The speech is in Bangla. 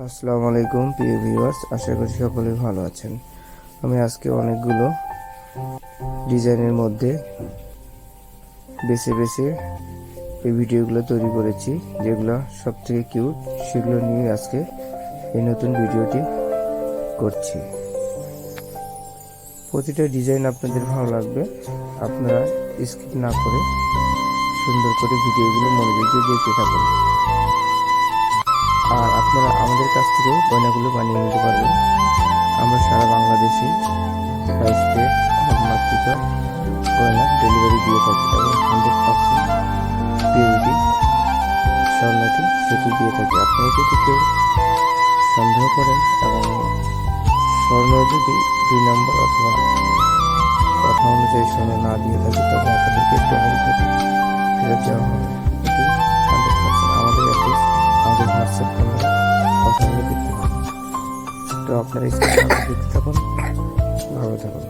আসসালামু আলাইকুম প্রিয় ভিউয়ার্স, আশা করি সকলে ভালো আছেন। আমি আজকে অনেকগুলো ডিজাইনের মধ্যে বেছে বেছে এই ভিডিওগুলো তৈরি করেছি, যেগুলো সব থেকে কিউট, সেগুলো নিয়ে আজকে এই নতুন ভিডিওটি করছি। প্রতিটা ডিজাইন আপনাদের ভালো লাগবে, আপনারা স্কিপ না করে সুন্দর করে ভিডিওগুলো মনোযোগ দিয়ে দেখতে থাকুন। আর আপনারা আমাদের কাছ থেকে গয়নাগুলো বানিয়ে নিতে পারবেন। আমরা সারা বাংলাদেশে 5 হলমার্কিত গয়না ডেলিভারি দিয়ে থাকি এবং 100% পিউরিটি স্বর্ণটি সেটি দিয়ে থাকি। আপনারা যদি কেউ সন্দেহ করেন এবং স্বর্ণ যদি 2 নম্বর অথবা কথা অনুযায়ী স্বর্ণ না দিয়ে থাকে, তবে আপনাদেরকে পেমেন্ট ফেরত দেওয়া হবে। এটি 100%। আমাদের অ্যাড্রেস, আমাদের হোয়াটসঅ্যাপ নাম্বারে কথা বলে দেখতে পাবেন। তো আপনারা স্ক্রিনে দেখতে থাকুন, ভালো থাকুন।